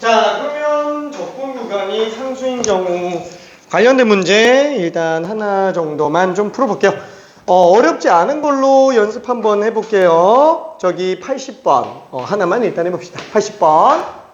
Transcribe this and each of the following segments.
자, 그러면 적분 구간이 상수인 경우 관련된 문제 일단 하나 정도만 좀 풀어볼게요. 어렵지 않은 걸로 연습 한번 해볼게요. 저기 80번 하나만 일단 해봅시다. 80번.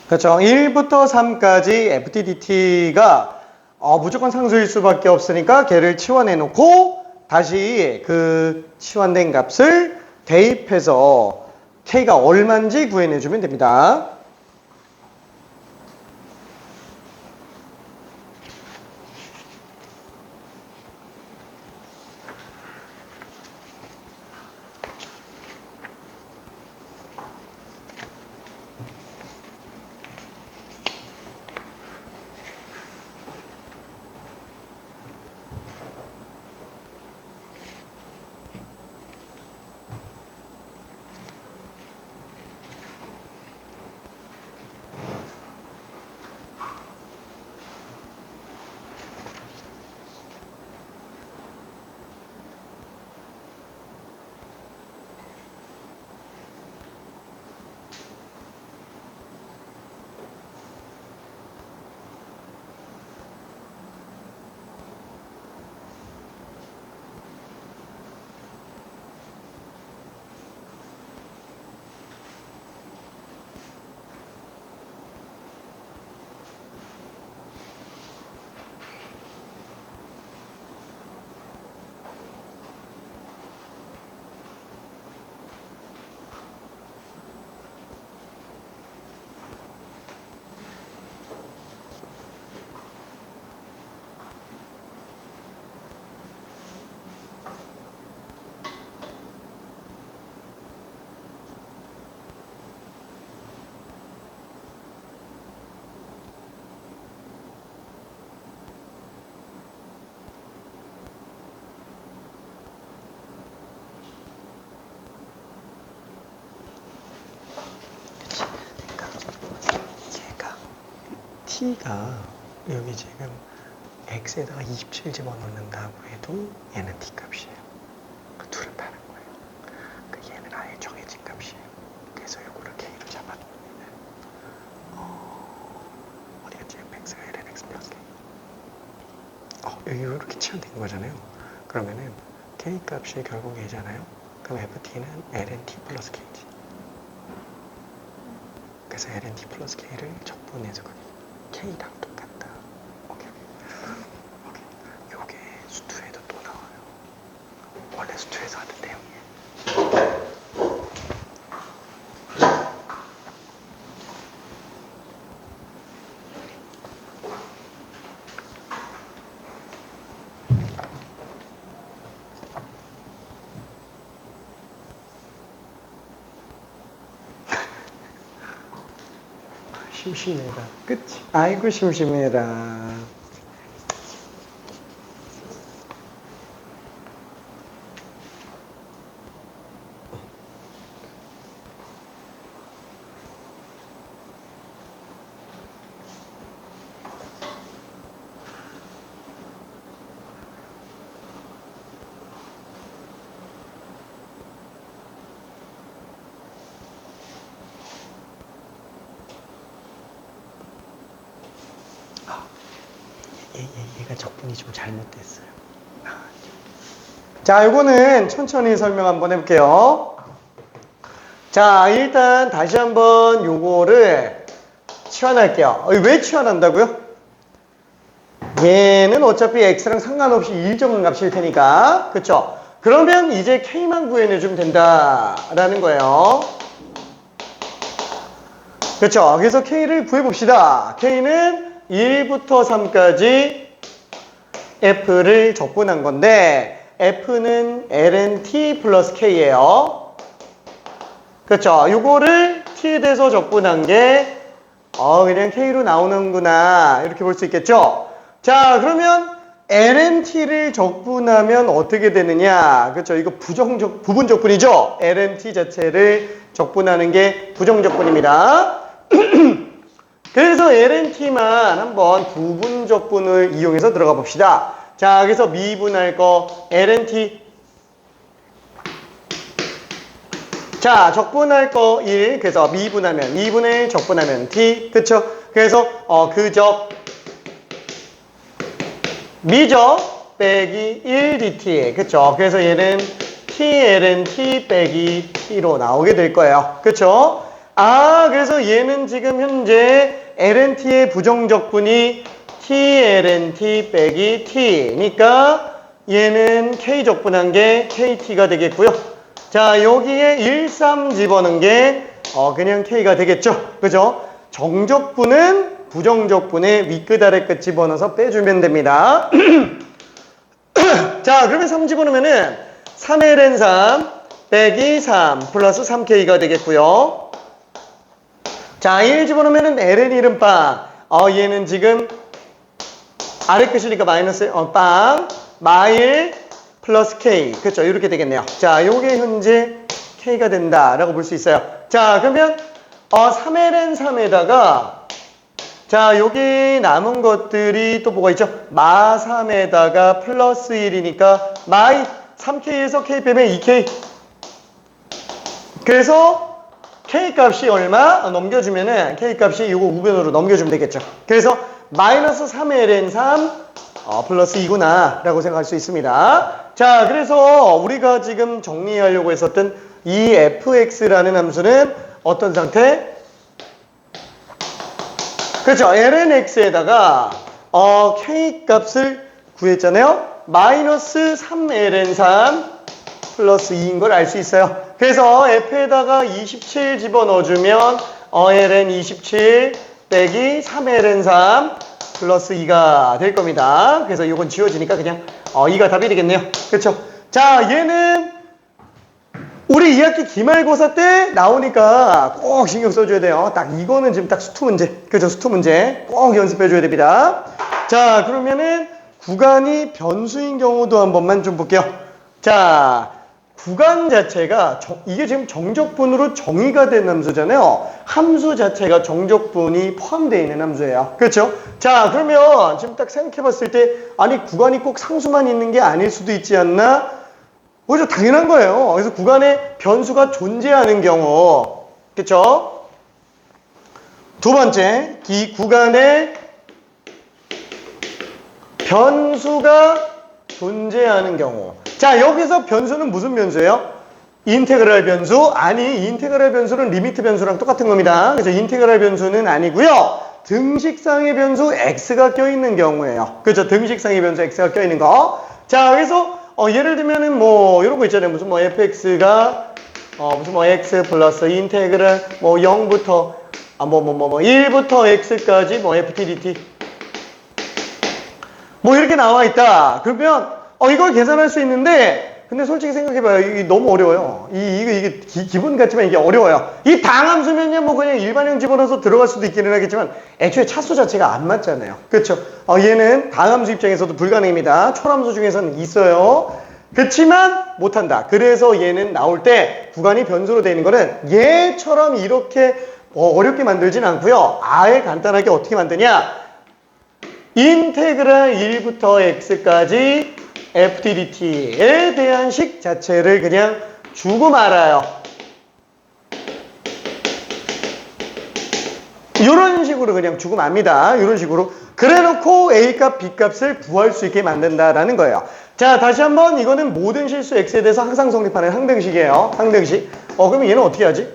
그렇죠. 1부터 3까지 FTDT가 무조건 상수일 수밖에 없으니까 걔를 치환해 놓고 다시 그 치환된 값을 대입해서 K가 얼마인지 구해내주면 됩니다. T가 여기 지금 X에다가 27 집어넣는다고 해도 얘는 T 값이에요. 그 둘을 파는 거예요. 그 얘는 아예 정해진 값이에요. 그래서 요거를 K로 잡아놓습니다. 어디 갔지? X가 LNX 플러스 K. 여기 이렇게 치환된 거잖아요. 그러면은 K 값이 결국 얘잖아요. 그럼 FT는 LNT 플러스 K지. 그래서 LNT 플러스 K를 적분 분해서 K랑 똑같다. 오케이. 요게 수투에도 또 나와요. 원래 수투에서 하던 내용이에요. 심심해라. 그치? 아이고 심심해라. 얘가 적분이 좀 잘못됐어요. 자, 이거는 천천히 설명 한번 해볼게요. 자, 일단 다시 한번 요거를 치환할게요. 왜 치환한다고요? 얘는 어차피 x랑 상관없이 일정한 값일 테니까, 그쵸? 그러면 이제 k만 구해내주면 된다라는 거예요. 그쵸? 그래서 k를 구해봅시다. k는 1부터 3까지 f를 적분한 건데 f는 ln t 플러스 k예요. 그렇죠? 요거를 t에 대해서 적분한 게 그냥 k로 나오는구나 이렇게 볼 수 있겠죠? 자, 그러면 ln t를 적분하면 어떻게 되느냐? 그렇죠? 이거 부분 적분이죠? ln t 자체를 적분하는 게 부정 적분입니다. 그래서 ln-t만 한번 부분 적분을 이용해서 들어가 봅시다. 자, 그래서 미분할 거 ln-t. 자, 적분할 거 1. 그래서 미분하면 2분의 적분하면 t. 그쵸? 그래서 그적 미적 빼기 1 dt. 그쵸? 그래서 얘는 t ln-t 빼기 t로 나오게 될 거예요. 그쵸? 그래서 얘는 지금 현재 ln-t의 부정적분이 t ln-t 빼기 t니까 얘는 k 적분한 게 kt가 되겠고요. 자, 여기에 1, 3 집어넣은 게 그냥 k가 되겠죠. 그죠? 정적분은 부정적분의 윗끝 아래끝 집어넣어서 빼주면 됩니다. 자, 그러면 3 집어넣으면은 3ln3 빼기 3 플러스 3k가 되겠고요. 자, 1 집어넣으면은 ln 이름빵. 얘는 지금 아래 끝이니까 마이너스 빵 마일 플러스 k. 그렇죠? 이렇게 되겠네요. 자, 요게 현재 k가 된다라고 볼 수 있어요. 자, 그러면 3ln3에다가 자, 여기 남은 것들이 또 뭐가 있죠? 마 3에다가 플러스 1이니까 마이 3k에서 k 빼면 2k. 그래서 k 값이 얼마? 넘겨주면은 k 값이 이거 우변으로 넘겨주면 되겠죠. 그래서 마이너스 3ln3 플러스 2구나 라고 생각할 수 있습니다. 자, 그래서 우리가 지금 정리하려고 했었던 이 fx라는 함수는 어떤 상태? 그렇죠. lnx에다가 k 값을 구했잖아요. 마이너스 3ln3 플러스 2인 걸 알 수 있어요. 그래서 f에다가 27 집어넣어주면 ln 27 빼기 3ln3 플러스 2가 될 겁니다. 그래서 이건 지워지니까 그냥 2가 답이 되겠네요. 그렇죠? 자, 얘는 우리 2학기 기말고사 때 나오니까 꼭 신경 써줘야 돼요. 딱 이거는 지금 딱 수투 문제. 그죠? 수투 문제 꼭 연습해줘야 됩니다. 자, 그러면은 구간이 변수인 경우도 한 번만 좀 볼게요. 자, 구간 자체가 이게 지금 정적분으로 정의가 된 함수잖아요. 함수 자체가 정적분이 포함되어 있는 함수예요. 그렇죠? 자, 그러면 지금 딱 생각해 봤을 때 아니 구간이 꼭 상수만 있는 게 아닐 수도 있지 않나? 그죠? 당연한 거예요. 그래서 구간에 변수가 존재하는 경우, 그렇죠? 두 번째, 이 구간에 변수가 존재하는 경우. 자, 여기서 변수는 무슨 변수예요? 인테그랄 변수? 아니, 인테그랄 변수는 리미트 변수랑 똑같은 겁니다. 그래서 인테그랄 변수는 아니고요. 등식상의 변수 x가 껴있는 경우에요. 그렇죠? 등식상의 변수 x가 껴있는 거. 자, 그래서 예를 들면은 뭐 이런 거 있잖아요. 무슨 뭐 fx가 무슨 뭐 x 플러스 인테그랄 뭐 0부터 1부터 x까지 뭐 ftdt 뭐 이렇게 나와 있다. 그러면 이걸 계산할 수 있는데 근데 솔직히 생각해봐요. 이게 너무 어려워요. 이게 기본 같지만 이게 어려워요. 이 당함수면요, 뭐 그냥 일반형 집어넣어서 들어갈 수도 있기는 하겠지만, 애초에 차수 자체가 안 맞잖아요. 그렇죠? 얘는 당함수 입장에서도 불가능입니다. 초함수 중에서는 있어요. 그렇지만 못한다. 그래서 얘는 나올 때 구간이 변수로 되어 있는 거는 얘처럼 이렇게 어렵게 만들진 않고요. 아예 간단하게 어떻게 만드냐? 인테그랄 1부터 x까지 ftdt에 대한 식 자체를 그냥 주고 말아요. 이런 식으로 그냥 주고 맙니다. 이런 식으로. 그래놓고 A값, B값을 구할 수 있게 만든다라는 거예요. 자, 다시 한번 이거는 모든 실수 X에 대해서 항상 성립하는 항등식이에요. 항등식. 그러면 얘는 어떻게 하지?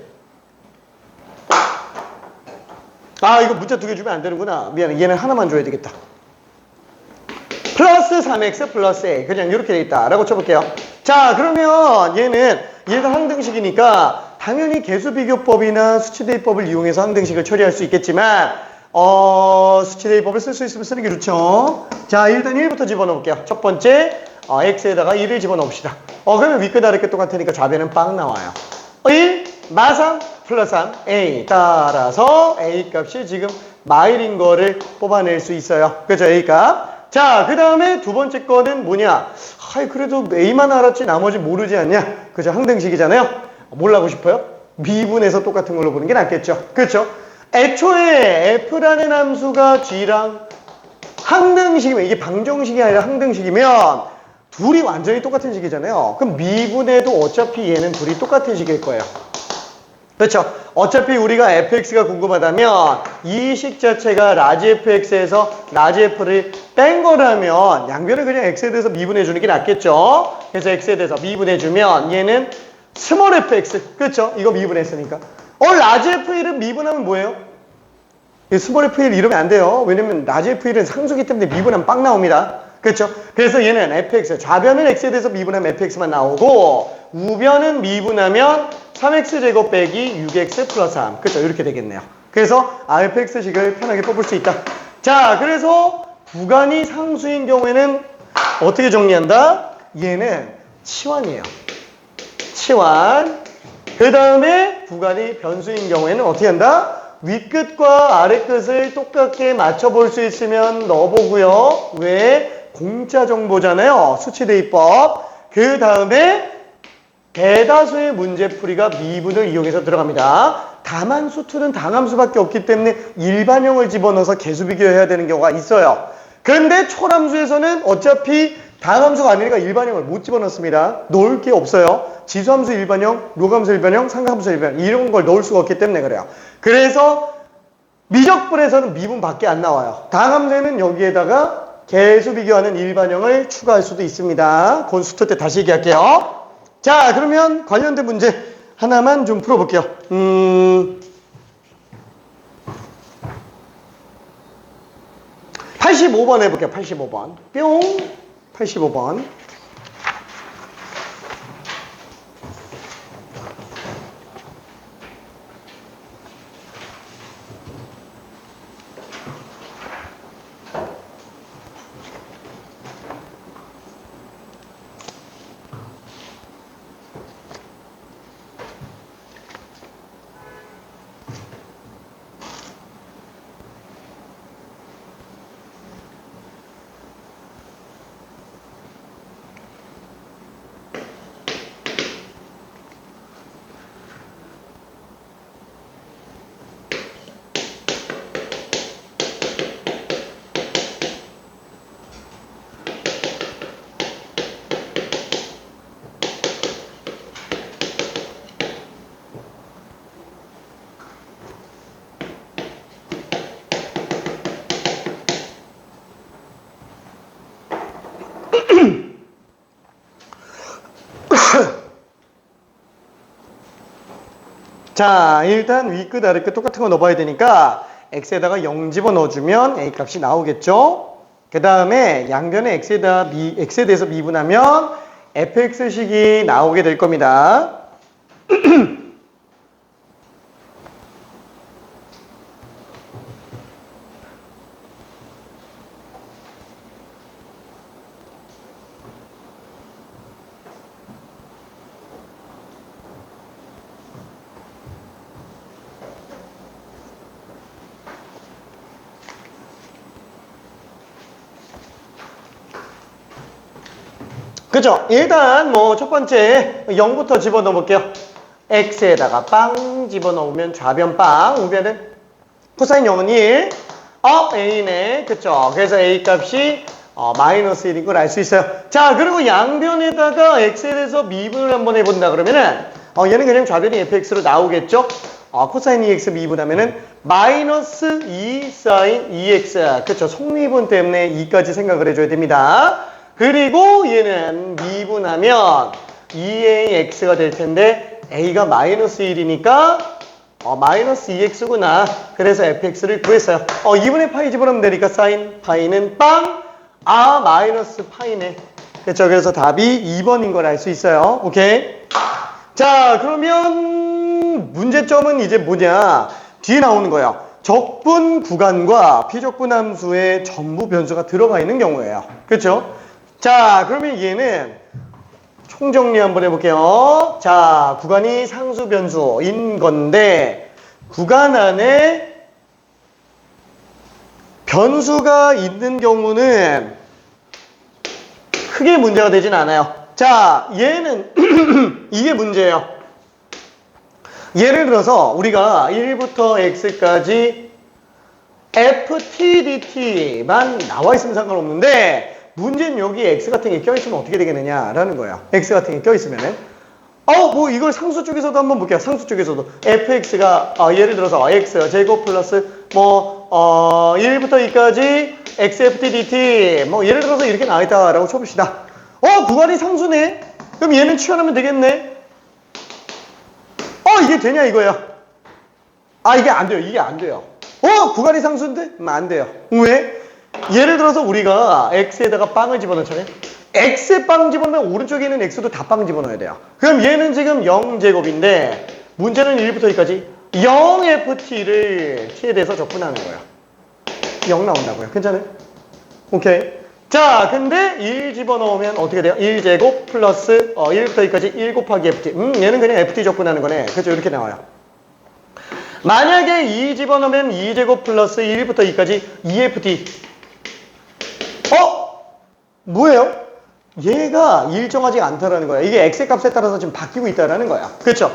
이거 문자 2개 주면 안 되는구나. 미안해. 얘는 하나만 줘야 되겠다. 플러스 3x 플러스 a 그냥 이렇게 돼 있다 라고 쳐볼게요. 자, 그러면 얘는 일단 항등식이니까 당연히 개수비교법이나 수치대입법을 이용해서 항등식을 처리할 수 있겠지만 수치대입법을 쓸 수 있으면 쓰는 게 좋죠. 자, 일단 1부터 집어넣을게요. 첫 번째 x에다가 1을 집어넣읍시다. 그러면 윗끝 아래끝 똑같으니까 좌변은 빵 나와요. 1 마삼 플러스 3 a 따라서 a 값이 지금 마일인 거를 뽑아낼 수 있어요. 그죠? a 값. 자, 그 다음에 두 번째 거는 뭐냐? 그래도 A만 알았지 나머지 모르지 않냐? 그죠? 항등식이잖아요? 뭘로 하고 싶어요? 미분해서 똑같은 걸로 보는 게 낫겠죠? 그렇죠? 애초에 F라는 함수가 G랑 항등식이면, 이게 방정식이 아니라 항등식이면 둘이 완전히 똑같은 식이잖아요. 그럼 미분해도 어차피 얘는 둘이 똑같은 식일 거예요. 그렇죠? 어차피 우리가 fx가 궁금하다면 이 식 자체가 라지 fx에서 라지 f를 뺀 거라면 양변을 그냥 x에 대해서 미분해 주는 게 낫겠죠? 그래서 x에 대해서 미분해 주면 얘는 스몰 fx, 그렇죠? 이거 미분했으니까. 라지 f1은 미분하면 뭐예요? 스몰 f1 이러면 안 돼요. 왜냐면 라지 f1은 상수기 때문에 미분하면 빵 나옵니다. 그렇죠? 그래서 얘는 fx, 좌변은 x에 대해서 미분하면 fx만 나오고 우변은 미분하면 3x제곱 빼기 6x 플러스 3. 그렇죠? 이렇게 되겠네요. 그래서 fx식을 편하게 뽑을 수 있다. 자, 그래서 구간이 상수인 경우에는 어떻게 정리한다? 얘는 치환이에요. 치환. 그 다음에 구간이 변수인 경우에는 어떻게 한다? 윗끝과 아랫끝을 똑같게 맞춰볼 수 있으면 넣어보고요. 왜? 공짜 정보잖아요. 수치대입법. 그 다음에 대다수의 문제풀이가 미분을 이용해서 들어갑니다. 다만 수투는 당함수밖에 없기 때문에 일반형을 집어넣어서 개수비교해야 되는 경우가 있어요. 그런데 초람수에서는 어차피 당함수가 아니니까 일반형을 못 집어넣습니다. 넣을 게 없어요. 지수함수 일반형, 로감수 일반형, 상함수 일반형 이런 걸 넣을 수가 없기 때문에 그래요. 그래서 미적분에서는 미분밖에 안 나와요. 당함수에는 여기에다가 개수비교하는 일반형을 추가할 수도 있습니다. 그건 수투 때 다시 얘기할게요. 자, 그러면 관련된 문제 하나만 좀 풀어볼게요. 85번 해볼게요. 85번. 뿅. 85번. 자, 일단 윗끝 아래끝 똑같은 거 넣어봐야 되니까 x에다가 0 집어넣어주면 a 값이 나오겠죠. 그 다음에 양변에 x에 대해서 미분하면 fx식이 나오게 될 겁니다. 그죠? 일단 뭐 첫 번째 0부터 집어넣어 볼게요. x에다가 빵 집어넣으면 좌변 빵, 우변은 코사인 0은 1. a네. 그쵸? 그래서 a 값이 마이너스 1인 걸 알 수 있어요. 자, 그리고 양변에다가 x에 대해서 미분을 한번 해본다 그러면은 얘는 그냥 좌변이 fx로 나오겠죠? 코사인 2x 미분하면은 마이너스 2 사인 2x. 그쵸? 속미분 때문에 2까지 생각을 해줘야 됩니다. 그리고 얘는 미분하면 2ax가 될 텐데 a가 마이너스 1이니까 마이너스 2x구나. 그래서 fx를 구했어요. 2분의 파이 집어넣으면 되니까 사인 파이는 빵. 마이너스 파이네. 그렇죠. 그래서 답이 2번인 걸 알 수 있어요. 오케이. 자, 그러면 문제점은 이제 뭐냐? 뒤에 나오는 거예요. 적분 구간과 비적분 함수에 전부 변수가 들어가 있는 경우예요. 그렇죠? 자, 그러면 얘는 총정리 한번 해볼게요. 자, 구간이 상수 변수인 건데 구간 안에 변수가 있는 경우는 크게 문제가 되진 않아요. 자, 얘는 이게 문제예요. 예를 들어서 우리가 1부터 x까지 ftdt만 나와 있으면 상관없는데 문제는 여기 x 같은 게 껴있으면 어떻게 되겠느냐라는 거예요. x 같은 게 껴있으면은 뭐 이걸 상수 쪽에서도 한번 볼게요. 상수 쪽에서도 fx가 예를 들어서 x 제곱 플러스 1부터 2까지 xftdt 예를 들어서 이렇게 나와있다라고 쳐봅시다. 구간이 상수네. 그럼 얘는 치환하면 되겠네. 이게 되냐 이거예요. 이게 안 돼요. 이게 안 돼요. 구간이 상수인데? 안 돼요. 왜? 예를 들어서 우리가 x에다가 빵을 집어넣잖아요. x에 빵 집어넣으면 오른쪽에 있는 x도 다 빵 집어넣어야 돼요. 그럼 얘는 지금 0제곱인데 문제는 1부터 2까지 0ft를 t에 대해서 적분하는 거예요. 0 나온다고요. 괜찮아요? 오케이. 자, 근데 1 집어넣으면 어떻게 돼요? 1제곱 플러스 1부터 2까지 1 곱하기 ft. 얘는 그냥 ft 적분하는 거네. 그렇죠? 이렇게 나와요. 만약에 2 집어넣으면 2제곱 플러스 1부터 2까지 2ft. 뭐예요? 얘가 일정하지 않다라는 거야. 이게 x의 값에 따라서 지금 바뀌고 있다라는 거야. 그렇죠?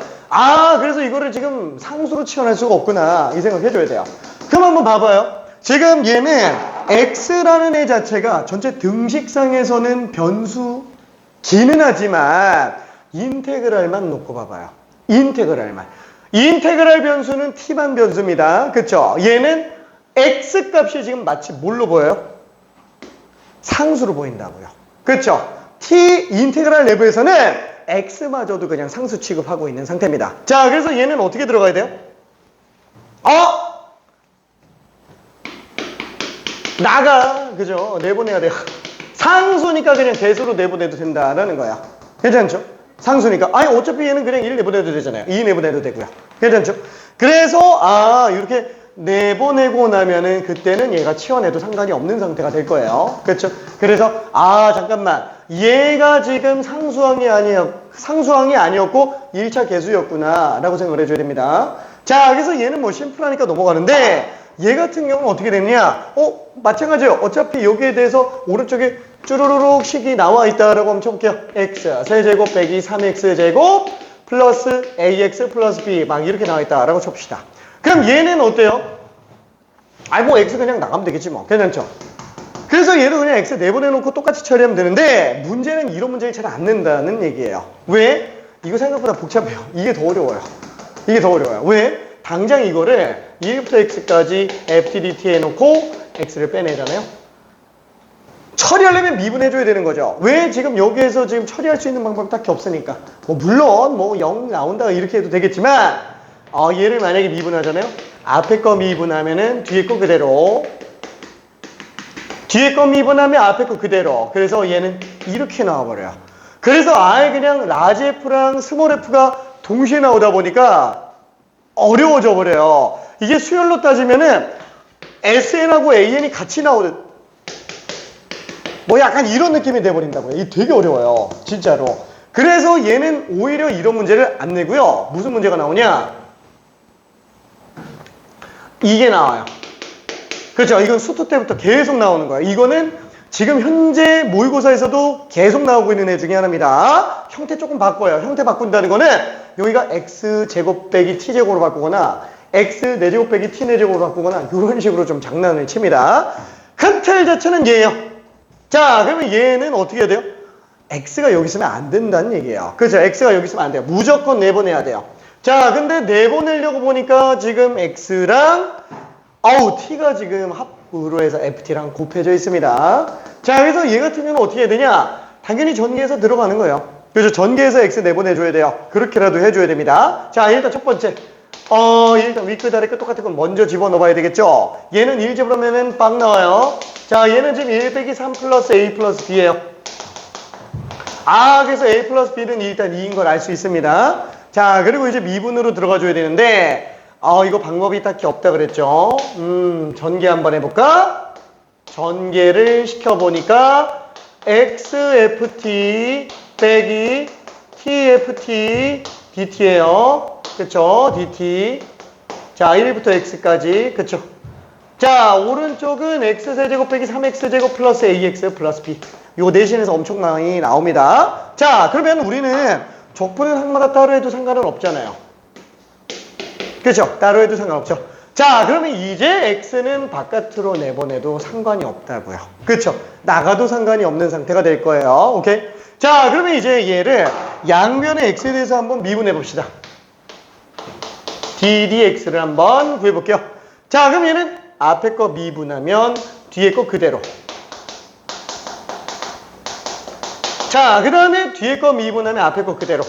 그래서 이거를 지금 상수로 치환할 수가 없구나. 이 생각 해줘야 돼요. 그럼 한번 봐봐요. 지금 얘는 x라는 애 자체가 전체 등식상에서는 변수기는 하지만 인테그랄만 놓고 봐봐요. 인테그랄만. 인테그랄 변수는 t만 변수입니다. 그렇죠? 얘는 x 값이 지금 마치 뭘로 보여요? 상수로 보인다고요. 그렇죠? t 인테그랄 내부에서는 x마저도 그냥 상수 취급하고 있는 상태입니다. 자, 그래서 얘는 어떻게 들어가야 돼요? 나가. 그죠? 내보내야 돼요. 상수니까 그냥 대수로 내보내도 된다라는 거야. 괜찮죠? 상수니까. 어차피 얘는 그냥 1 내보내도 되잖아요. 2 내보내도 되고요. 괜찮죠? 그래서 이렇게 내보내고 나면은 그때는 얘가 치환해도 상관이 없는 상태가 될 거예요. 그렇죠? 그래서 잠깐만. 얘가 지금 상수항이 아니었고 1차 계수였구나 라고 생각을 해줘야 됩니다. 자, 그래서 얘는 뭐 심플하니까 넘어가는데 얘 같은 경우는 어떻게 됐냐? 마찬가지예요. 어차피 여기에 대해서 오른쪽에 쭈루루룩 식이 나와 있다라고 한번 쳐볼게요. x 세제곱 빼기 3x 제곱 플러스 ax 플러스 b 막 이렇게 나와 있다라고 쳐봅시다. 그럼 얘는 어때요? 뭐 x 그냥 나가면 되겠지 뭐. 괜찮죠? 그래서 얘도 그냥 x 내보내놓고 똑같이 처리하면 되는데 문제는 이런 문제를 잘 안 낸다는 얘기예요. 왜? 이거 생각보다 복잡해요. 이게 더 어려워요. 이게 더 어려워요. 왜? 당장 이거를 1부터 x까지 ftdt 해놓고 x를 빼내잖아요. 처리하려면 미분해줘야 되는 거죠. 왜? 지금 여기에서 지금 처리할 수 있는 방법이 딱히 없으니까. 물론 0 나온다 이렇게 해도 되겠지만 얘를 만약에 미분하잖아요. 앞에 거 미분하면은 뒤에 거 그대로. 뒤에 거 미분하면 앞에 거 그대로. 그래서 얘는 이렇게 나와버려요. 그래서 아예 그냥 라지 F랑 스몰 F가 동시에 나오다 보니까 어려워져 버려요. 이게 수열로 따지면은 SN하고 AN이 같이 나오는 뭐 약간 이런 느낌이 돼버린다고요. 이게 되게 어려워요. 진짜로. 그래서 얘는 오히려 이런 문제를 안 내고요. 무슨 문제가 나오냐? 이게 나와요. 그렇죠. 이건 수투 때부터 계속 나오는 거예요. 이거는 지금 현재 모의고사에서도 계속 나오고 있는 애 중에 하나입니다. 형태 조금 바꿔요. 형태 바꾼다는 거는 여기가 x제곱 빼기 t제곱으로 바꾸거나 x 4제곱 빼기 t 4제곱으로 바꾸거나 이런 식으로 좀 장난을 칩니다. 큰 틀 자체는 얘예요. 자, 그러면 얘는 어떻게 해야 돼요? x가 여기 있으면 안 된다는 얘기예요. 그렇죠. x가 여기 있으면 안 돼요. 무조건 내보내야 돼요. 자, 근데 내보내려고 보니까 지금 x랑 t가 지금 합으로 해서 ft랑 곱해져 있습니다. 자, 그래서 얘 같은 경우는 어떻게 해야 되냐? 당연히 전개해서 들어가는 거예요. 그래서 전개해서 x 내보내줘야 돼요. 그렇게라도 해줘야 됩니다. 자, 일단 첫 번째. 일단 윗끝 아래끝 똑같은 건 먼저 집어넣어봐야 되겠죠? 얘는 1 집어넣으면 빵 나와요. 자, 얘는 지금 1 빼기 3 플러스 a 플러스 b예요. 그래서 a 플러스 b는 일단 2인 걸 알 수 있습니다. 자, 그리고 이제 미분으로 들어가줘야 되는데 이거 방법이 딱히 없다 그랬죠? 전개 한번 해볼까? 전개를 시켜보니까 xft 빼기 tft dt예요. 그쵸? dt. 자, 1부터 x까지. 그쵸? 자, 오른쪽은 x세제곱 빼기 3x제곱 플러스 ax 플러스 b. 요 대신에서 엄청 많이 나옵니다. 자, 그러면 우리는 적분은 항마다 따로 해도 상관은 없잖아요. 그쵸? 따로 해도 상관없죠. 자, 그러면 이제 x는 바깥으로 내보내도 상관이 없다고요. 그쵸? 나가도 상관이 없는 상태가 될 거예요. 오케이? 자, 그러면 이제 얘를 양면의 x에 대해서 한번 미분해 봅시다. ddx를 한번 구해볼게요. 자, 그럼 얘는 앞에 거 미분하면 뒤에 거 그대로. 자, 그 다음에 뒤에 거 미분하면 앞에 거 그대로.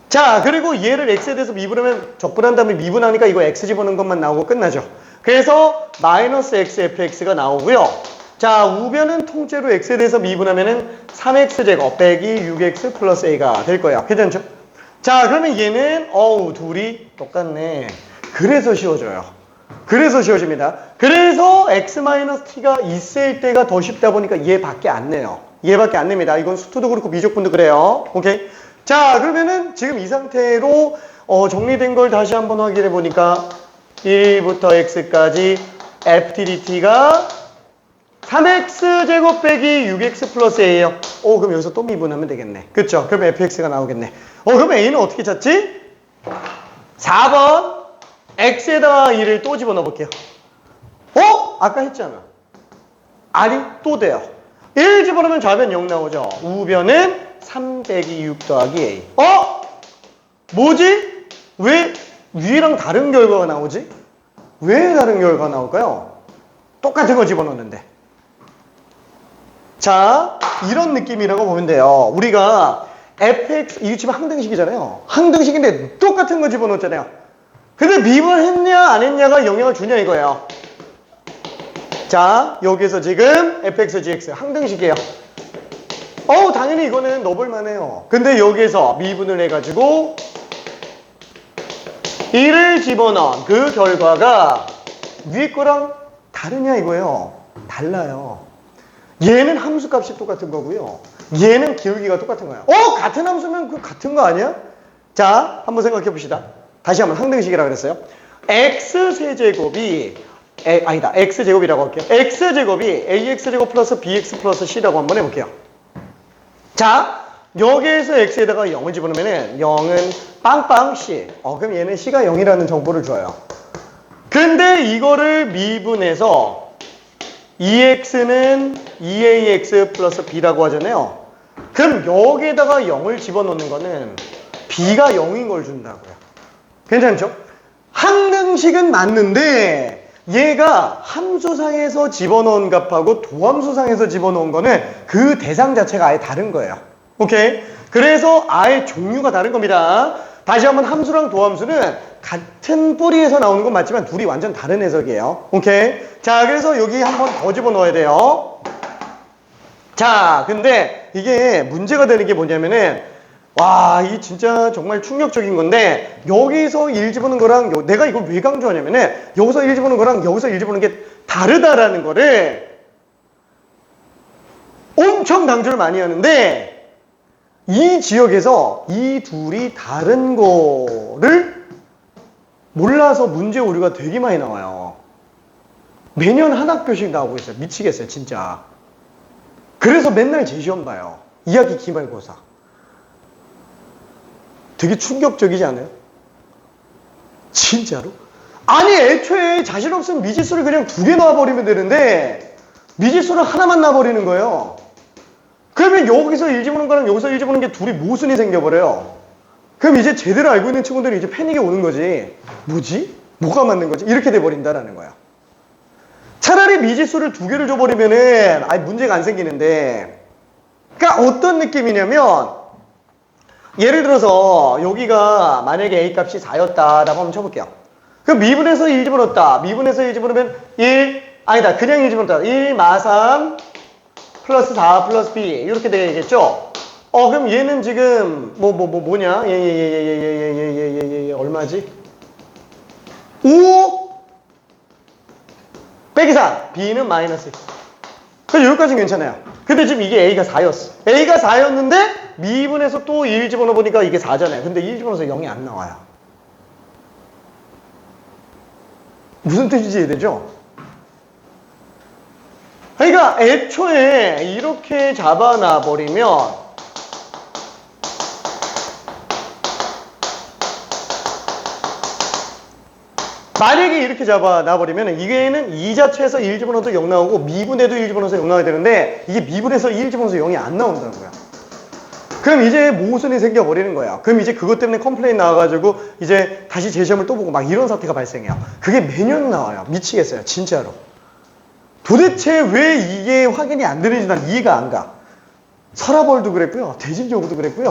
자, 그리고 얘를 x에 대해서 미분하면 적분한 다음에 미분하니까 이거 x 집어넣은 것만 나오고 끝나죠. 그래서 마이너스 x fx가 나오고요. 자, 우변은 통째로 x에 대해서 미분하면은 3x제곱 빼기 6x 플러스 a가 될 거예요. 괜찮죠? 자, 그러면 얘는 둘이 똑같네. 그래서 쉬워져요. 그래서 쉬워집니다. 그래서 x-t가 있을 때가 더 쉽다 보니까 얘밖에 안 내요. 얘밖에 안 냅니다. 이건 수투도 그렇고 미적분도 그래요. 오케이? 자, 그러면은 지금 이 상태로 정리된 걸 다시 한번 확인해 보니까 1부터 x까지 ftdt가 3x제곱 빼기 6x 플러스 a예요. 그럼 여기서 또 미분하면 되겠네. 그쵸? 그럼 fx가 나오겠네. 그럼 a는 어떻게 찾지? 4번 x에다가 2를 또 집어넣어 볼게요. 아까 했잖아. 아니, 또 돼요. 1 집어넣으면 좌변 0 나오죠. 우변은 3 빼기 6 더하기 a. 뭐지? 왜 위랑 다른 결과가 나오지? 왜 다른 결과가 나올까요? 똑같은 거 집어넣는데. 자, 이런 느낌이라고 보면 돼요. 우리가 fx, 이거 지금 항등식이잖아요. 항등식인데 똑같은 거 집어넣었잖아요. 근데 미분했냐 안 했냐가 영향을 주냐 이거예요. 자, 여기서 지금 fx, gx 항등식이에요. 당연히 이거는 넣어볼만 해요. 근데 여기에서 미분을 해가지고 1을 집어넣은 그 결과가 위에 거랑 다르냐 이거예요. 달라요. 얘는 함수값이 똑같은 거고요. 얘는 기울기가 똑같은 거예요. 같은 함수면 그 같은 거 아니야? 자, 한번 생각해 봅시다. 다시 한번 항등식이라 그랬어요. x세제곱이 아니다. x제곱이라고 할게요. x제곱이 ax제곱 플러스 bx 플러스 c라고 한번 해볼게요. 자, 여기에서 x에다가 0을 집어넣으면 0은 빵빵 c. 그럼 얘는 c가 0이라는 정보를 줘요. 근데 이거를 미분해서 2x는 2ax 플러스 b라고 하잖아요. 그럼 여기에다가 0을 집어넣는 거는 b가 0인 걸 준다고요. 괜찮죠? 항등식은 맞는데 얘가 함수상에서 집어넣은 값하고 도함수상에서 집어넣은 거는 그 대상 자체가 아예 다른 거예요. 오케이? 그래서 아예 종류가 다른 겁니다. 다시 한번 함수랑 도함수는 같은 뿌리에서 나오는 건 맞지만 둘이 완전 다른 해석이에요. 오케이? 자, 그래서 여기 한번 더 집어넣어야 돼요. 자, 근데 이게 문제가 되는 게 뭐냐면은 와, 이 진짜 정말 충격적인 건데 여기서 1 집어넣는 거랑 내가 이걸 왜 강조하냐면은 여기서 1 집어넣는 거랑 여기서 1 집어넣는 게 다르다라는 거를 엄청 강조를 많이 하는데 이 지역에서 이 둘이 다른 거를 몰라서 문제 오류가 되게 많이 나와요. 매년 한 학교씩 나오고 있어요. 미치겠어요, 진짜. 그래서 맨날 재시험 봐요. 2학기 기말고사. 되게 충격적이지 않아요? 진짜로? 아니, 애초에 자신 없으면 미지수를 그냥 2개 놔버리면 되는데 미지수를 하나만 놔버리는 거예요. 그러면 여기서 1 집어넣는 거랑 여기서 1 집어넣는 게 둘이 모순이 생겨버려요. 그럼 이제 제대로 알고 있는 친구들이 이제 패닉이 오는 거지. 뭐지? 뭐가 맞는 거지? 이렇게 돼버린다라는 거야. 차라리 미지수를 2개를 줘버리면은 아예 문제가 안 생기는데, 그러니까 어떤 느낌이냐면 예를 들어서 여기가 만약에 A 값이 4였다라고 한번 쳐볼게요. 그럼 미분에서 1 집어넣었다. 미분에서 1 집어넣으면 1, 아니다. 그냥 1 집어넣었다. 1 마 3 플러스 4 플러스 B 이렇게 되겠죠? 그럼 얘는 지금 뭐냐? 얼마지? 5 빼기 4. B는 마이너스. 그래서 여기까지는 괜찮아요. 근데 지금 이게 A가 4였어. A가 4였는데 미분에서 또 1 집어넣어 보니까 이게 4잖아요. 근데 1 집어넣어서 0이 안 나와요. 무슨 뜻인지 이해되죠? 그러니까 애초에 이렇게 잡아놔버리면 만약에 이렇게 잡아놔버리면 이게는 이 자체에서 1 집어넣어도 0 나오고 미분에도 1 집어넣어서 0 나와야 되는데 이게 미분에서 1 집어넣어서 0이 안 나온다고요. 그럼 이제 모순이 생겨버리는 거예요. 그럼 이제 그것 때문에 컴플레인 나와가지고 이제 다시 재시험을 또 보고 막 이런 사태가 발생해요. 그게 매년 나와요. 미치겠어요. 진짜로. 도대체 왜 이게 확인이 안 되는지 난 이해가 안 가. 서라벌도 그랬고요. 대진여고도 그랬고요.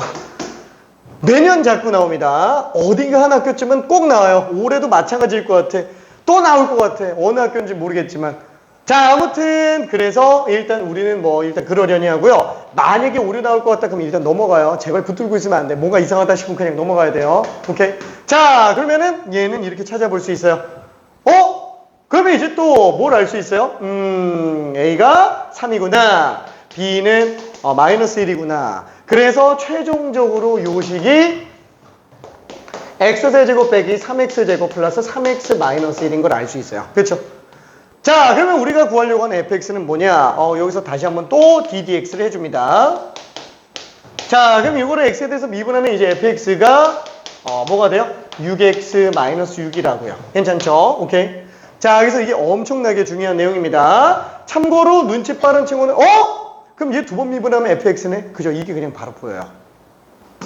매년 자꾸 나옵니다. 어딘가 한 학교쯤은 꼭 나와요. 올해도 마찬가지일 것 같아. 또 나올 것 같아. 어느 학교인지 모르겠지만. 자, 아무튼 그래서 일단 우리는 일단 그러려니 하고요. 만약에 오류 나올 것 같다 그러면 일단 넘어가요. 제발 붙들고 있으면 안 돼. 뭔가 이상하다 싶으면 그냥 넘어가야 돼요. 오케이? 자, 그러면은 얘는 이렇게 찾아볼 수 있어요. 그러면 이제 또 뭘 알 수 있어요? A가 3이구나. B는 마이너스 1이구나. 그래서 최종적으로 요식이 x세제곱 빼기 3x제곱 플러스 3x 마이너스 1인 걸 알 수 있어요. 그렇죠? 자, 그러면 우리가 구하려고 하는 fx는 뭐냐? 여기서 다시 한번 또 ddx를 해줍니다. 자, 그럼 이거를 x에 대해서 미분하면 이제 fx가 뭐가 돼요? 6x 마이너스 6이라고요. 괜찮죠? 오케이. 자, 그래서 이게 엄청나게 중요한 내용입니다. 참고로 눈치 빠른 친구는 그럼 얘 2번 미분하면 fx네? 그죠? 이게 그냥 바로 보여요.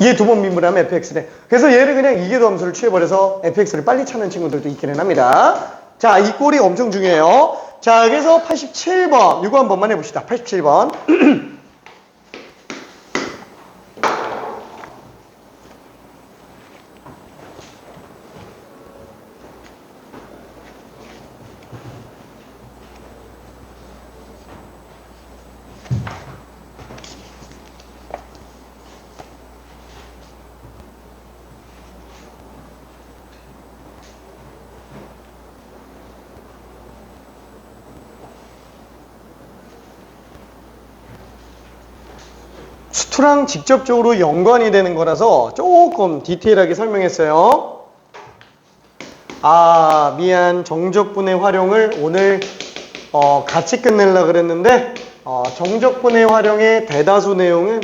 얘 2번 미분하면 fx네. 그래서 얘를 그냥 이계도 함수를 취해버려서 fx를 빨리 찾는 친구들도 있기는 합니다. 자, 이 꼴이 엄청 중요해요. 자, 그래서 87번 이거 한 번만 해봅시다. 87번 수투랑 직접적으로 연관이 되는 거라서 조금 디테일하게 설명했어요. 미안. 정적분의 활용을 오늘 같이 끝내려고 그랬는데 정적분의 활용의 대다수 내용은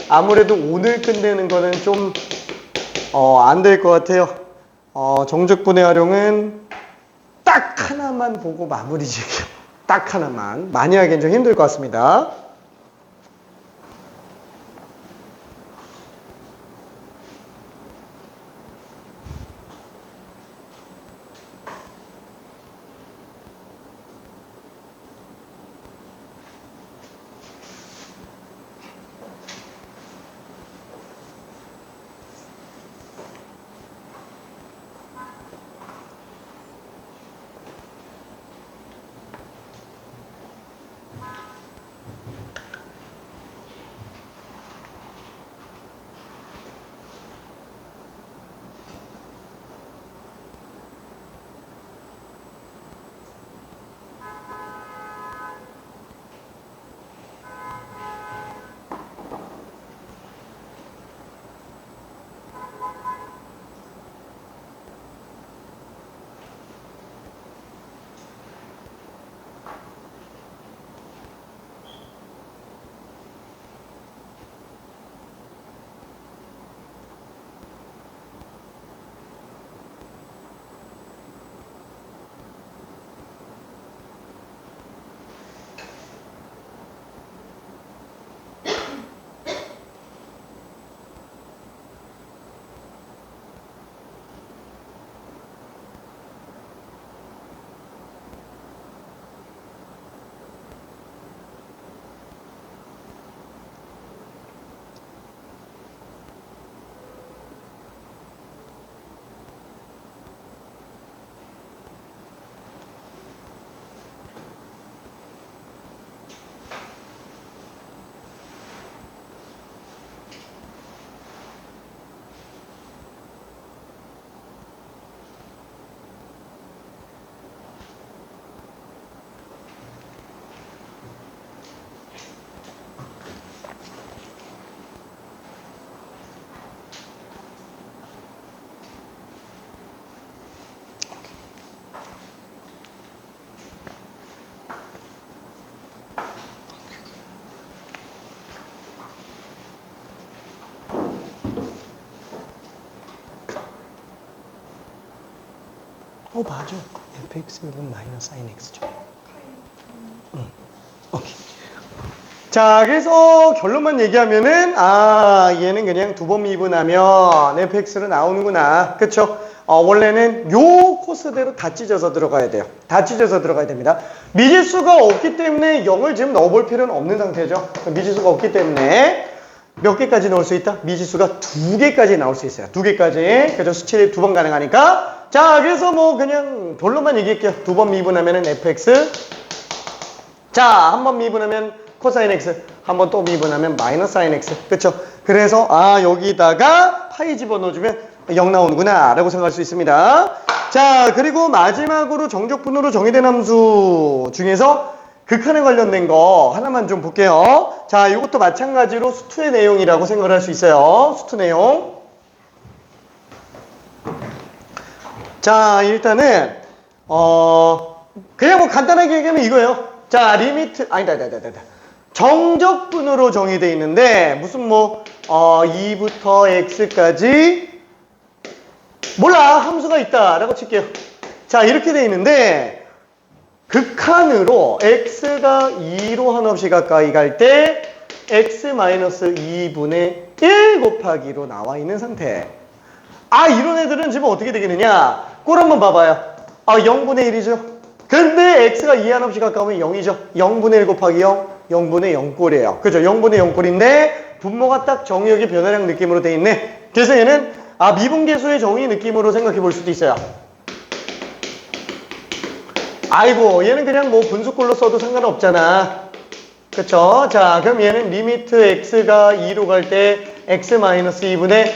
아무래도 오늘 끝내는 거는 좀 안 될 것 같아요. 정적분의 활용은 딱 하나만 보고 마무리 지을게요. 딱 하나만. 많이 하기엔 좀 힘들 것 같습니다. 맞아. fx는 마이너스 sin x죠. 오케이. 자, 그래서 결론만 얘기하면은, 얘는 그냥 두 번 미분하면 fx로 나오는구나. 그쵸? 원래는 요 코스대로 다 찢어서 들어가야 돼요. 다 찢어서 들어가야 됩니다. 미지수가 없기 때문에 0을 지금 넣어볼 필요는 없는 상태죠. 미지수가 없기 때문에 몇 개까지 넣을 수 있다? 미지수가 2개까지 나올 수 있어요. 2개까지. 그죠? 수치 2번 가능하니까. 자, 그래서 뭐 그냥 결론만 얘기할게요. 두 번 미분하면은 fx. 자, 한 번 미분하면 코사인 x, 한 번 또 미분하면 마이너스 사인 x. 그쵸? 그래서 여기다가 파이 집어넣어주면 0 나오는구나 라고 생각할 수 있습니다. 자, 그리고 마지막으로 정적분으로 정의된 함수 중에서 극한에 관련된 거 하나만 좀 볼게요. 자, 이것도 마찬가지로 수투의 내용이라고 생각을 할 수 있어요. 수투 내용. 자, 일단은 그냥 뭐 간단하게 얘기하면 이거예요. 자, 리미트 아니다. 정적분으로 정의되어 있는데 무슨 2부터 x까지 몰라 함수가 있다라고 칠게요. 자, 이렇게 되어 있는데 극한으로 x가 2로 한없이 가까이 갈 때 x-2분의 1 곱하기로 나와 있는 상태. 이런 애들은 지금 어떻게 되겠느냐? 꼴 한번 봐봐요. 0분의 1이죠. 근데 x가 2 한없이 가까우면 0이죠. 0분의 1 곱하기 0, 0분의 0 꼴이에요. 그죠? 0분의 0 꼴인데 분모가 딱 정의역의 변화량 느낌으로 돼 있네. 그래서 얘는 미분계수의 정의 느낌으로 생각해 볼 수도 있어요. 아이고, 얘는 그냥 뭐 분수꼴로 써도 상관없잖아. 그쵸? 자, 그럼 얘는 리미트 x가 2로 갈 때 x-2분의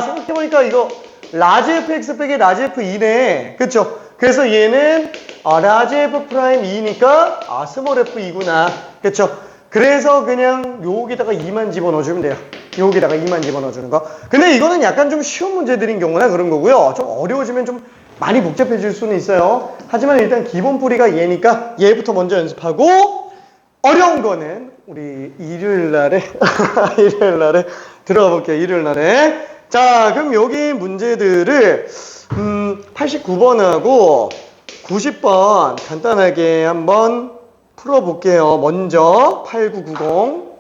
생각해보니까 이거 라지 fx 빼기 라지 f2네. 그쵸? 그래서 얘는 라지 f 프라임 2니까 스몰 f2구나. 그쵸? 그래서 그냥 여기다가 2만 집어넣어주면 돼요. 여기다가 2만 집어넣어주는 거. 근데 이거는 약간 좀 쉬운 문제들인 경우나 그런 거고요. 좀 어려워지면 좀 많이 복잡해질 수는 있어요. 하지만 일단 기본 뿌리가 얘니까 얘부터 먼저 연습하고 어려운 거는 우리 일요일날에 일요일날에 들어가 볼게요. 일요일날에. 자, 그럼 여기 문제들을 89번하고 90번 간단하게 한번 풀어볼게요. 먼저 8990.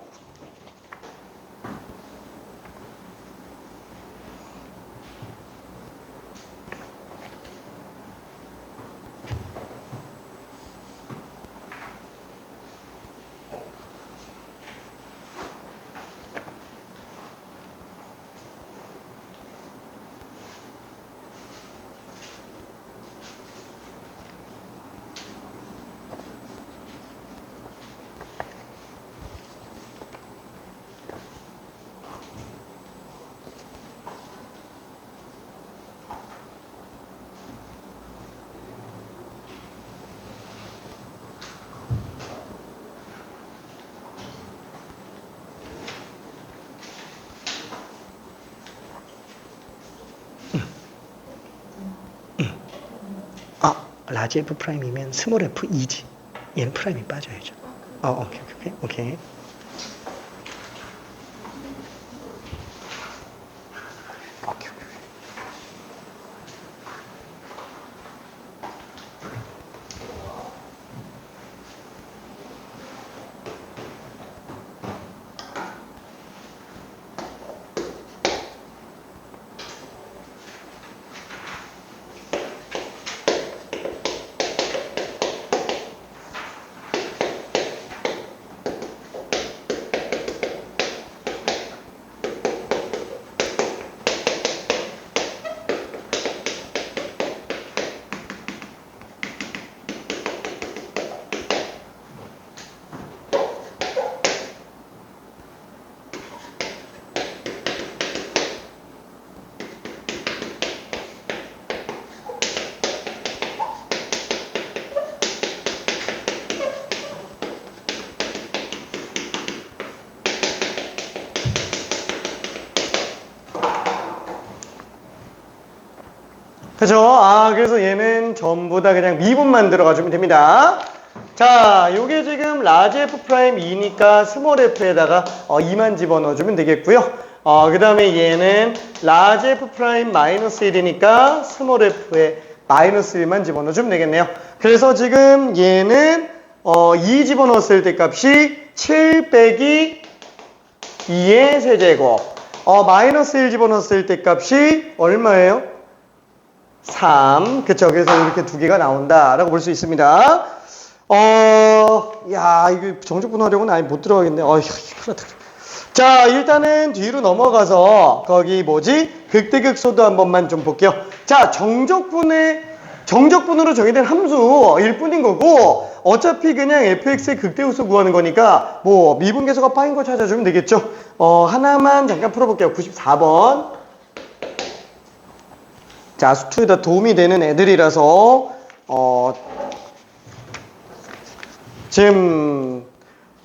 라지 F 프라임이면 스몰 F 2지. 얘는 프라임이 빠져야죠. 오케이. 그죠? 그래서 얘는 전부 다 그냥 미분만 들어가주면 됩니다. 자, 요게 지금 라지 F 프라임 2니까 스몰 F에다가 2만 집어넣어주면 되겠고요. 그 다음에 얘는 라지 F 프라임 마이너스 1이니까 스몰 F에 마이너스 1만 집어넣어주면 되겠네요. 그래서 지금 얘는 2 집어넣었을 때 값이 7 빼기 2의 세제곱. 마이너스 1 집어넣었을 때 값이 얼마예요? 3. 그쵸. 그래서 이렇게 두 개가 나온다라고 볼 수 있습니다. 야, 이거 정적분화력은 아예 못 들어가겠네. 큰일 났다. 자, 일단은 뒤로 넘어가서 거기 극대극소도 한 번만 좀 볼게요. 자, 정적분으로 정의된 함수일 뿐인 거고, 어차피 그냥 fx의 극대극소 구하는 거니까 뭐 미분계수가 빠인 거 찾아주면 되겠죠. 하나만 잠깐 풀어볼게요. 94번. 자, 수투에다 도움이 되는 애들이라서 지금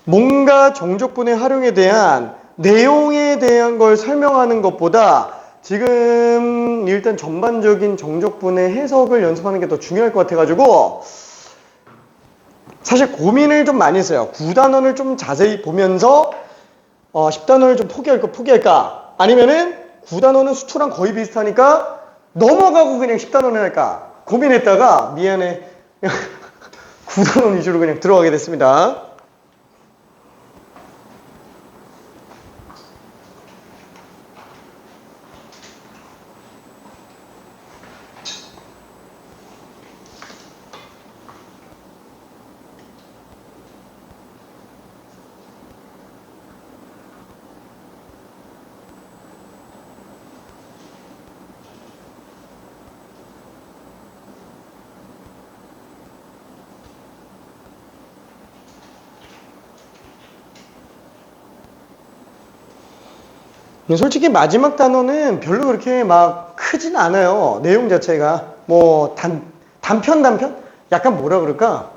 뭔가 정적분의 활용에 대한 내용에 대한 걸 설명하는 것보다 지금 일단 전반적인 정적분의 해석을 연습하는 게 더 중요할 것 같아가지고 사실 고민을 좀 많이 했어요. 9단원을 좀 자세히 보면서 10단원을 좀 포기할까? 아니면은 9단원은 수투랑 거의 비슷하니까 넘어가고 그냥 10단원을 할까? 고민했다가 미안해 9단원 위주로 그냥 들어가게 됐습니다. 솔직히 마지막 단어는 별로 그렇게 막 크진 않아요. 내용 자체가. 뭐 단편? 약간 뭐라 그럴까?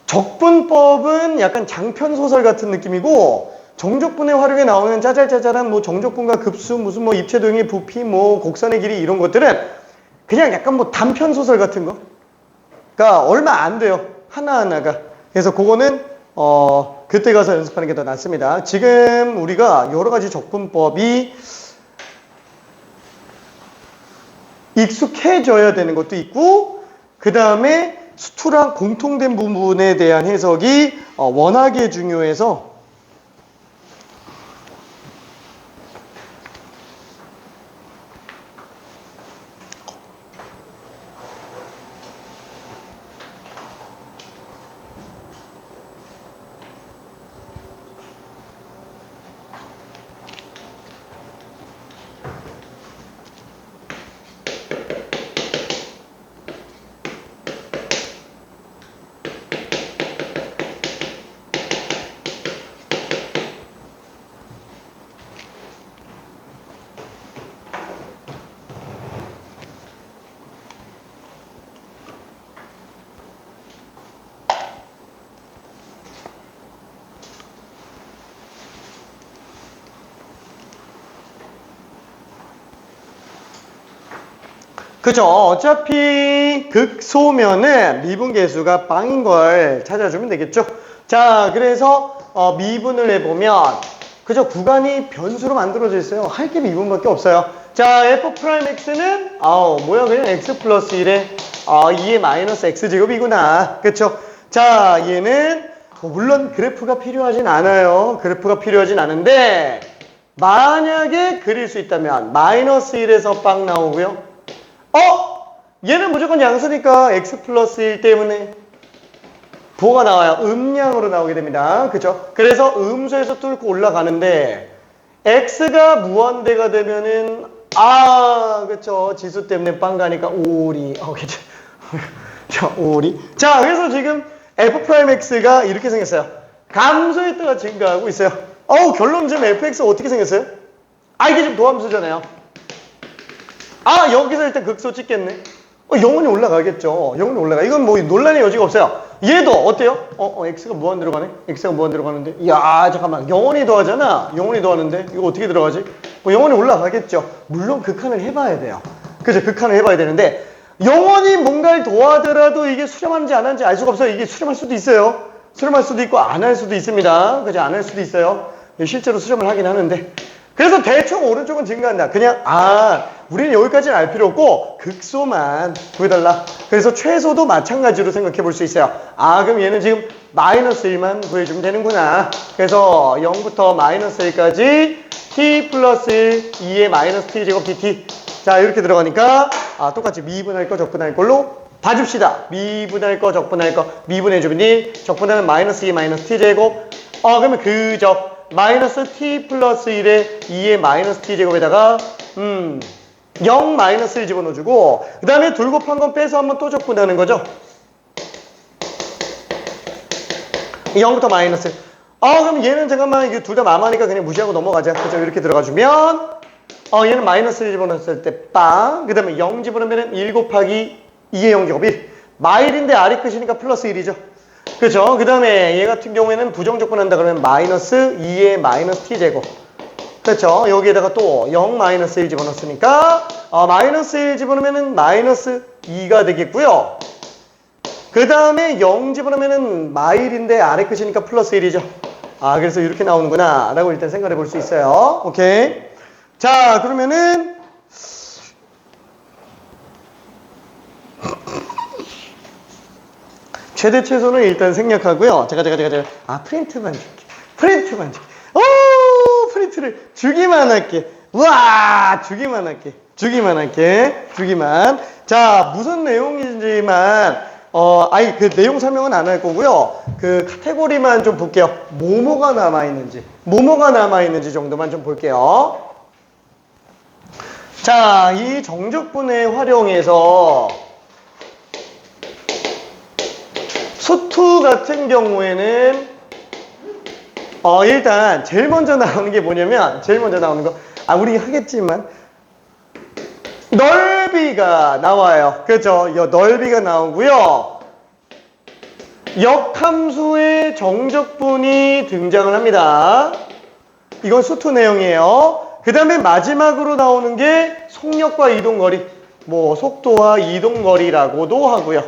적분법은 약간 장편 소설 같은 느낌이고 정적분의 활용에 나오는 짜잘짜잘한 뭐 정적분과 급수, 무슨 뭐 입체도형의 부피, 뭐 곡선의 길이 이런 것들은 그냥 약간 뭐 단편 소설 같은 거. 그러니까 얼마 안 돼요. 하나하나가. 그래서 그거는 그때 가서 연습하는 게 더 낫습니다. 지금 우리가 여러 가지 적분법이 익숙해져야 되는 것도 있고, 그 다음에 수투랑 공통된 부분에 대한 해석이 워낙에 중요해서 그죠. 어차피 극소면은 미분계수가 빵인 걸 찾아주면 되겠죠. 자, 그래서 미분을 해보면 그죠. 구간이 변수로 만들어져 있어요. 할 게 미분밖에 없어요. 자, f'x는 뭐야 그냥 x 플러스 1에 2의 마이너스 x제곱이구나. 그쵸. 자, 얘는 물론 그래프가 필요하진 않아요. 그래프가 필요하진 않은데 만약에 그릴 수 있다면 마이너스 1에서 빵 나오고요. 얘는 무조건 양수니까 x 플러스 1 때문에 뭐가 나와요? 음량으로 나오게 됩니다. 그죠? 그래서 음수에서 뚫고 올라가는데 x가 무한대가 되면은 그쵸. 지수 때문에 빵 가니까 오리. 그쵸. 자, 오리. 자, 그래서 지금 f'x가 이렇게 생겼어요. 감소에 따라 증가하고 있어요. 결론 지금 fx가 어떻게 생겼어요? 이게 지금 도함수잖아요. 여기서 일단 극소 찍겠네. 영원히 올라가겠죠. 영원히 올라가. 이건 뭐 논란의 여지가 없어요. 얘도 어때요? x가 무한대로 가네? x가 무한대로 가는데. 이야, 잠깐만. 영원히 더하잖아. 영원히 더하는데. 이거 어떻게 들어가지? 영원히 올라가겠죠. 물론 극한을 해봐야 돼요. 그죠? 극한을 해봐야 되는데 영원히 뭔가를 더하더라도 이게 수렴하는지 안 하는지 알 수가 없어요. 이게 수렴할 수도 있어요. 수렴할 수도 있고 안 할 수도 있습니다. 그죠? 안 할 수도 있어요. 실제로 수렴을 하긴 하는데. 그래서 대충 오른쪽은 증가한다. 그냥 우리는 여기까지는 알 필요 없고 극소만 구해달라. 그래서 최소도 마찬가지로 생각해 볼 수 있어요. 아, 그럼 얘는 지금 마이너스 1만 구해주면 되는구나. 그래서 0부터 마이너스 1까지 t 플러스 1, 2의 마이너스 t 제곱 dt. 자, 이렇게 들어가니까 똑같이 미분할 거 적분할 걸로 봐줍시다. 미분할 거 적분할 거 미분해주면 1, 적분하면 마이너스 2 마이너스 t 제곱. 그러면 그저 마이너스 t 플러스 1에 2의 마이너스 t 제곱에다가 0 마이너스 1 집어넣어주고 그 다음에 둘 곱한 건 빼서 한번 또 적분하는 거죠. 0부터 마이너스. 그럼 얘는 잠깐만 이게 둘 다 마마니까 그냥 무시하고 넘어가자. 그죠? 이렇게 들어가주면 얘는 마이너스 1 집어넣었을 때 빵. 그 다음에 0 집어넣으면 1 곱하기 2의 0 제곱 1. 마일인데 R이 끝이니까 플러스 1이죠. 그죠? 그 다음에 얘 같은 경우에는 부정적분 한다 그러면 마이너스 2의 마이너스 t 제곱. 그렇죠? 여기에다가 또 0 마이너스 1 집어넣었으니까 마이너스 1 집어넣으면 마이너스 2가 되겠고요. 그 다음에 0 집어넣으면 마일인데 아래 끝이니까 플러스 1이죠. 그래서 이렇게 나오는구나 라고 일단 생각해 볼 수 있어요. 오케이. 자, 그러면은 최대 최소는 일단 생략하고요. 제가 프린트만 줄게. 프린트만 줄게. 프린트를 주기만 할게. 우와, 주기만 할게. 주기만. 자, 무슨 내용인지만 그 내용 설명은 안 할 거고요. 그 카테고리만 좀 볼게요. 뭐뭐가 남아있는지 정도만 좀 볼게요. 자, 이 정적분해 활용해서 수투 같은 경우에는 일단 제일 먼저 나오는 게 뭐냐면 우리 하겠지만 넓이가 나와요. 그렇죠? 넓이가 나오고요. 역함수의 정적분이 등장을 합니다. 이건 수투 내용이에요. 그 다음에 마지막으로 나오는 게 속력과 이동거리, 속도와 이동거리라고도 하고요.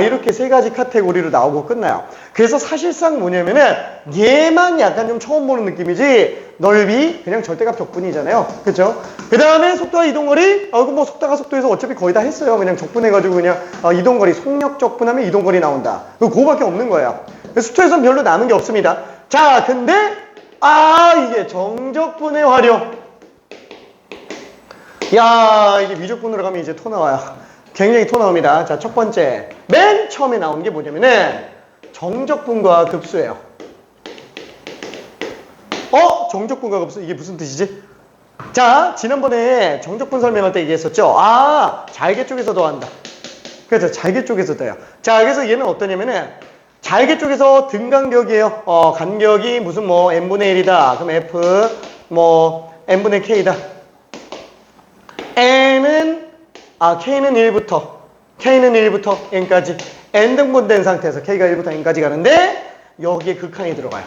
이렇게 세 가지 카테고리로 나오고 끝나요. 그래서 사실상 뭐냐면은 얘만 약간 좀 처음 보는 느낌이지 넓이 그냥 절대값 적분이잖아요. 그렇죠? 그 다음에 속도와 이동거리 속도가 속도에서 어차피 거의 다 했어요. 그냥 적분해가지고 그냥 이동거리 속력 적분하면 이동거리 나온다. 그거밖에 없는 거예요. 수투에서는 별로 남은 게 없습니다. 자, 근데 이게 정적분해 활용. 이게 미적분으로 가면 이제 토 나와요. 굉장히 토 나옵니다. 자, 첫 번째 맨 처음에 나온 게 뭐냐면은 정적분과 급수예요. 정적분과 급수 이게 무슨 뜻이지? 자, 지난번에 정적분 설명할 때 얘기했었죠. 잘개 쪽에서도 한다. 그렇죠? 잘개 쪽에서도 해요. 자, 그래서 얘는 어떠냐면은 잘개 쪽에서 등간격이에요. 간격이 무슨 n분의 1이다. 그럼 f n분의 k다. n은 K는 1부터 N까지 N등분된 상태에서 K가 1부터 N까지 가는데 여기에 극한이 들어가요.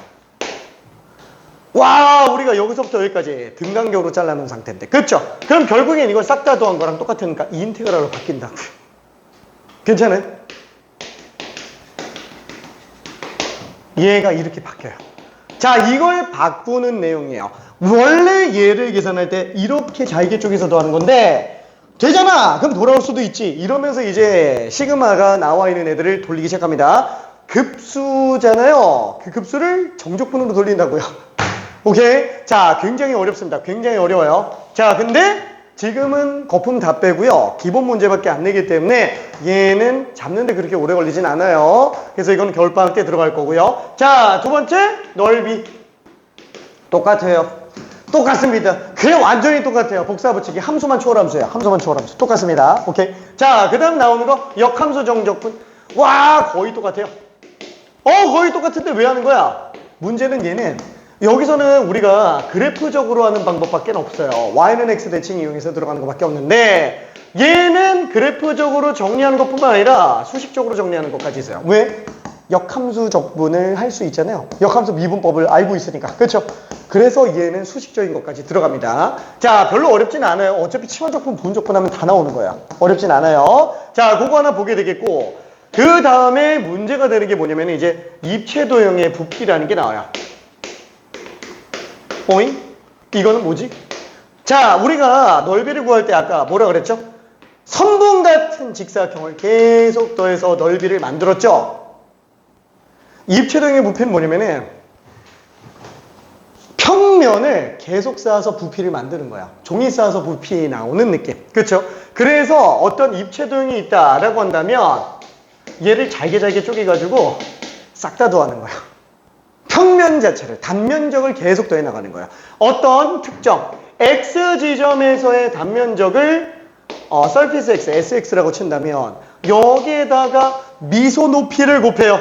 우리가 여기서부터 여기까지 등간격으로 잘라놓은 상태인데 그렇죠? 그럼 결국엔 이걸 싹 다 더한 거랑 똑같으니까 인테그랄로 바뀐다. 괜찮아요? 얘가 이렇게 바뀌어요. 자, 이걸 바꾸는 내용이에요. 원래 얘를 계산할 때 이렇게 잘개 쪽에서도 하는 건데 되잖아! 그럼 돌아올 수도 있지. 이러면서 이제 시그마가 나와 있는 애들을 돌리기 시작합니다. 급수잖아요. 그 급수를 정적분으로 돌린다고요. 오케이? 자, 굉장히 어렵습니다. 굉장히 어려워요. 자, 근데 지금은 거품 다 빼고요. 기본 문제밖에 안 내기 때문에 얘는 잡는데 그렇게 오래 걸리진 않아요. 그래서 이건 겨울방학 때 들어갈 거고요. 자, 두 번째 넓이. 똑같습니다. 그냥 완전히 똑같아요. 복사 붙이기. 함수만 초월함수예요. 함수. 똑같습니다. 오케이. 자, 그 다음 나오는 거 역함수 정적분. 거의 똑같아요. 거의 똑같은데 왜 하는 거야? 문제는 얘는 여기서는 우리가 그래프적으로 하는 방법밖에 없어요. y는 x 대칭 이용해서 들어가는 것밖에 없는데 얘는 그래프적으로 정리하는 것뿐만 아니라 수식적으로 정리하는 것까지 있어요. 왜? 역함수 적분을 할 수 있잖아요. 역함수 미분법을 알고 있으니까. 그렇죠? 그래서 얘는 수식적인 것까지 들어갑니다. 자, 별로 어렵진 않아요. 어차피 치환적분, 부분적분 하면 다 나오는 거야. 어렵진 않아요. 자, 그거 하나 보게 되겠고 그 다음에 문제가 되는 게 뭐냐면 이제 입체도형의 부피라는 게 나와요. 이거는 뭐지? 자, 우리가 넓이를 구할 때 아까 뭐라 그랬죠? 선분 같은 직사각형을 계속 더해서 넓이를 만들었죠? 입체등의 부피는 뭐냐면은 평면을 계속 쌓아서 부피를 만드는 거야. 종이 쌓아서 부피 나오는 느낌. 그렇죠? 그래서 어떤 입체도형이 있다라고 한다면 얘를 잘게 쪼개가지고 싹 다 더하는 거야. 평면 자체를, 단면적을 계속 더해 나가는 거야. 어떤 특정 X 지점에서의 단면적을 surface X, SX라고 친다면 여기에다가 미소 높이를 곱해요.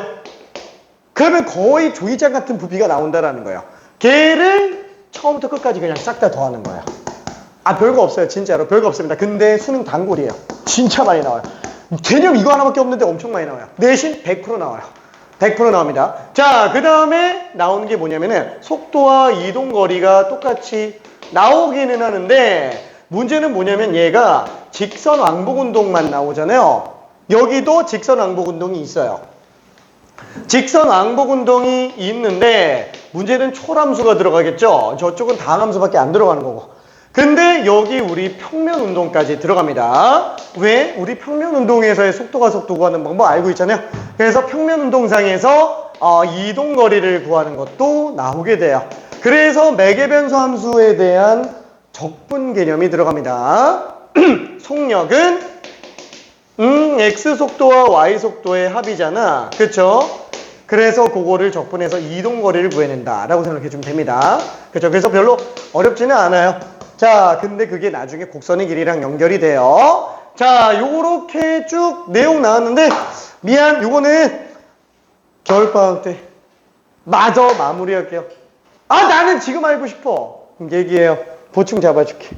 그러면 거의 조이장 같은 부피가 나온다라는 거예요. 걔를 처음부터 끝까지 그냥 싹 다 더하는 거예요. 아, 별거 없어요. 진짜로. 별거 없습니다. 근데 수능 단골이에요. 진짜 많이 나와요. 개념 이거 하나밖에 없는데 엄청 많이 나와요. 내신 100% 나와요. 100% 나옵니다. 자, 그 다음에 나오는 게 뭐냐면은 속도와 이동거리가 똑같이 나오기는 하는데 문제는 뭐냐면 얘가 직선 왕복 운동만 나오잖아요. 여기도 직선 왕복 운동이 있어요. 직선 왕복 운동이 있는데 문제는 초람수가 들어가겠죠. 저쪽은 다항함수밖에 안 들어가는 거고. 근데 여기 우리 평면 운동까지 들어갑니다. 왜? 우리 평면 운동에서의 속도가 속도 구하는 방법 알고 있잖아요. 그래서 평면 운동상에서 이동 거리를 구하는 것도 나오게 돼요. 그래서 매개변수 함수에 대한 적분 개념이 들어갑니다. 속력은 x 속도와 y 속도의 합이잖아. 그쵸? 그래서 그거를 적분해서 이동 거리를 구해낸다라고 생각해 주면 됩니다. 그쵸? 그래서 별로 어렵지는 않아요. 자, 근데 그게 나중에 곡선의 길이랑 연결이 돼요. 자, 요렇게 쭉 내용 나왔는데 미안, 요거는 겨울방학 때 마저 마무리할게요. 아, 나는 지금 알고 싶어. 얘기해요. 보충 잡아줄게.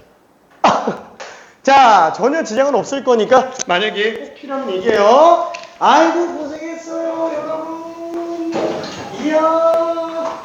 자, 전혀 지장은 없을 거니까 만약에 꼭 필요하면 얘기해요. 아이고 고생했어요 여러분. 이야.